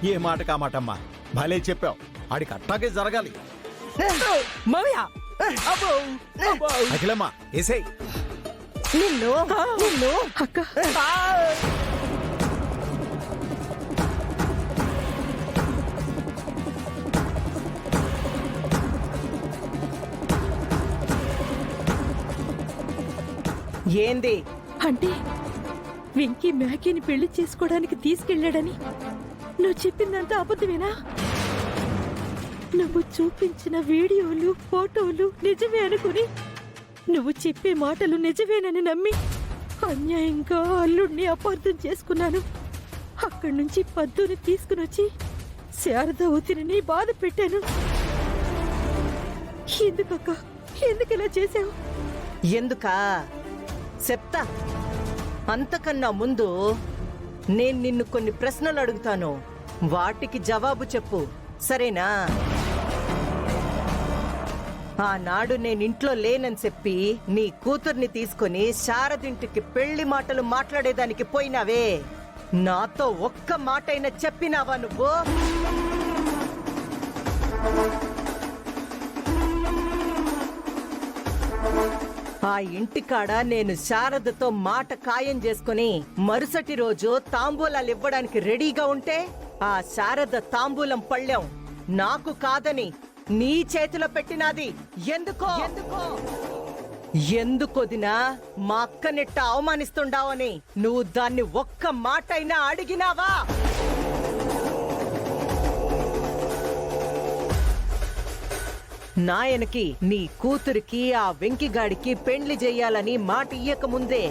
ఏ మాట కామాటమ్మా, భలే చెప్పావు. ఆడికి అట్టాగే జరగాలి. మావయ్య అఖిలమ్మా ఏసేయ్. నిన్ను నిన్ను అక్క ఏంది? అంటే వెంకీ మ్యాగీని పెళ్లి చేసుకోవడానికి తీసుకెళ్ళాడని నువ్వు చెప్పిందంతా అబద్ధమేనా? నువ్వు చూపించిన వీడియోలు ఫోటోలు నిజమే అనుకుని నువ్వు చెప్పే మాటలు నిజమేనని నమ్మి అన్యాయంగా అల్లుడిని అపార్థం చేసుకున్నాను. అక్కడి నుంచి పద్దుని తీసుకునొచ్చి శారద వదినని బాధ పెట్టాను. ఎందుకక్క, ఎందుకు ఇలా చేశావు? ఎందుకా చెప్తా. అంతకన్నా ముందు నేను నిన్ను కొన్ని ప్రశ్నలు అడుగుతాను, వాటికి జవాబు చెప్పు, సరేనా? ఆనాడు నేనింట్లో లేనని చెప్పి నీ కూతుర్ని తీసుకుని శారదింటికి పెళ్లి మాటలు మాట్లాడేదానికి పోయినావే, నాతో ఒక్క మాటైనా చెప్పినావా నువ్వు? ఆ ఇంటికాడ నేను శారదతో మాట ఖాయం చేసుకుని మరుసటి రోజు తాంబూలాలు ఇవ్వడానికి రెడీగా ఉంటే ఆ శారద తాంబూలం పళ్ళెం నాకు కాదని నీ చేతిలో పెట్టినాది ఎందుకో? ఎందుకొదినా మా అక్కనిట్ట అవమానిస్తుండావని నువ్వు దాన్ని ఒక్క మాటైనా అడిగినావా? నాయనకి నీ కూతురికి ఆ వెంకిగాడికి పెండ్లి చెయ్యాలని మాట ఇయ్యక ముందే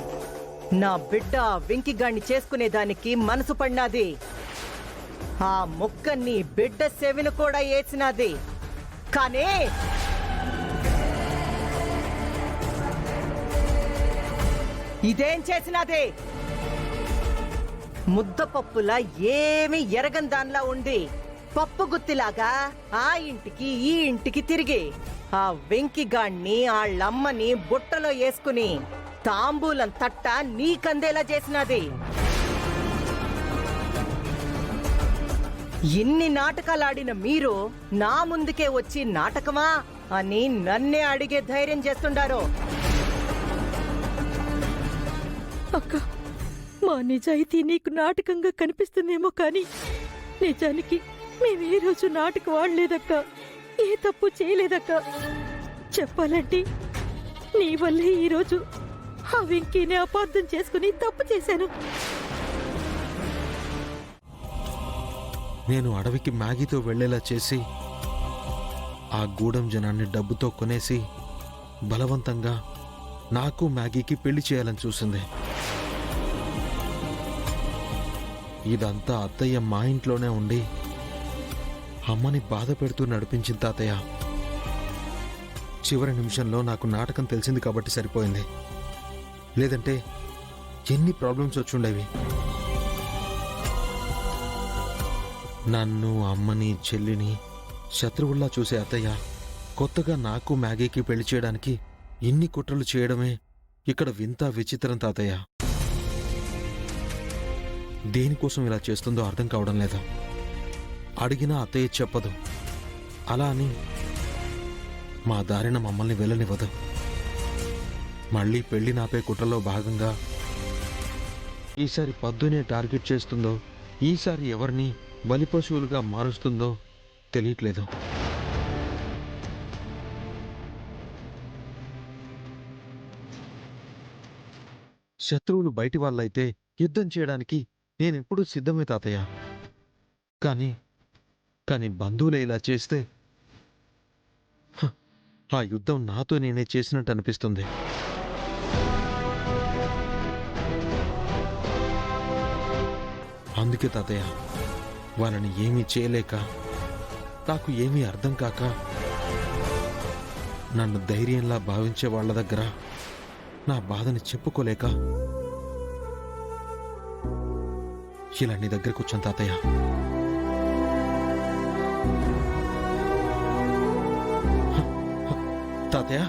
నా బిడ్డ ఆ వెంకిగాడిని చేసుకునేదానికి మనసు పడినాది. ఆ మొక్క నీ బిడ్డ సెవిన కూడా వేసినది. కానీ ఇదేం చేసినది? ముద్దపప్పులా ఏమి ఎరగని దానిలా ఉండి పప్పు గుత్తిలాగా ఆ ఇంటికి ఈ ఇంటికి తిరిగి ఆ వెంకిగాణ్ణి ఆళ్ళమ్మని బుట్టలో వేసుకుని తాంబూలం తట్ట నీకందేలా చేసినది. ఇన్ని నాటకాలాడిన మీరు నా ముందుకే వచ్చి నాటకమా అని నన్నే అడిగే ధైర్యం చేస్తుండారు. అక్క, మా నిజాయితీ నీకు నాటకంగా కనిపిస్తుందేమో కానీ నిజానికి మేమే రోజు నాటకం ఆడలేదక్క, ఏ తప్పు చేయలేదక్క. చెప్పాలంటే నీ వల్లే ఈరోజు ఆ వెంకీని అపార్థం చేసుకుని తప్పు చేశాను. నేను అడవికి మ్యాగీతో వెళ్లేలా చేసి ఆ గూడెం జనాన్ని డబ్బుతో కొనేసి బలవంతంగా నాకు మ్యాగీకి పెళ్లి చేయాలని చూసింది. ఇదంతా అత్తయ్య మా ఇంట్లోనే ఉండి అమ్మని బాధ పెడుతూ నడిపించింది తాతయ్య. చివరి నిమిషంలో నాకు నాటకం తెలిసింది కాబట్టి సరిపోయింది, లేదంటే ఎన్ని ప్రాబ్లమ్స్ వచ్చుండేవి. నన్ను అమ్మని చెల్లిని శత్రువుల్లా చూసే అత్తయ్య కొత్తగా నాకు మ్యాగీకి పెళ్లి చేయడానికి ఇన్ని కుట్రలు చేయడమే ఇక్కడ వింత విచిత్రం తాతయ్య. దేనికోసం ఇలా చేస్తుందో అర్థం కావడం లేదు. అడిగినా అత్తయ్య చెప్పదు, అలా అని మా దారిన మమ్మల్ని వెళ్ళనివ్వదు. మళ్ళీ పెళ్లి నాపే కుట్రలో భాగంగా ఈసారి పద్దునే టార్గెట్ చేస్తుందో, ఈసారి ఎవరిని బలిపశువులుగా మారుస్తుందో తెలియట్లేదు. శత్రువులు బయటి వాళ్ళైతే యుద్ధం చేయడానికి నేనెప్పుడూ సిద్ధమే తాతయ్య. కానీ బంధువులే ఇలా చేస్తే ఆ యుద్ధం నాతో నేనే చేసినట్టు అనిపిస్తుంది. అందుకే తాతయ్య, వాళ్ళని ఏమీ చేయలేక, నాకు ఏమీ అర్థం కాక, నన్ను ధైర్యంలా భావించే వాళ్ళ దగ్గర నా బాధని చెప్పుకోలేక ఇలా నీ దగ్గరకు వచ్చాను తాతయ్య. తాతయ్య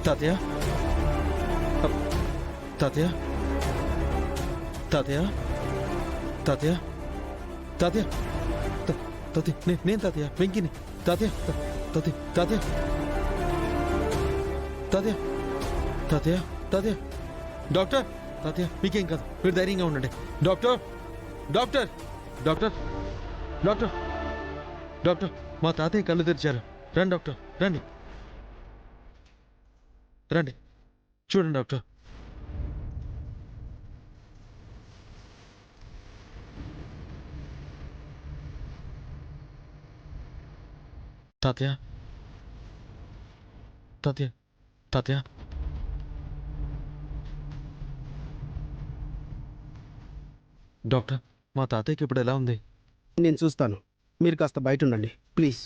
తాతయ్య తాతయ్య తాతయ్య తాతయ్య తాతయ్య తాతయ్య నేను తాతయ్య వెంకిని తాతయ్య తాతయ్య తాతయ్య తాతయ్య తాతయ్య తాతయ్య డాక్టర్ తాతయ్య మీకేం కాదు మీరు ధైర్యంగా ఉండండి doctor doctor doctor doctor doctor మా తాతయ్య కళ్ళు తెరిచారు రండి డాక్టర్ రండి రండి చూడండి డాక్టర్ తాతయ్య తాతయ్య తాతయ్య డాక్టర్ మా తాతయ్యకి ఇప్పుడు ఎలా ఉంది నేను చూస్తాను. మీరు కాస్త బయట ఉండండి ప్లీజ్.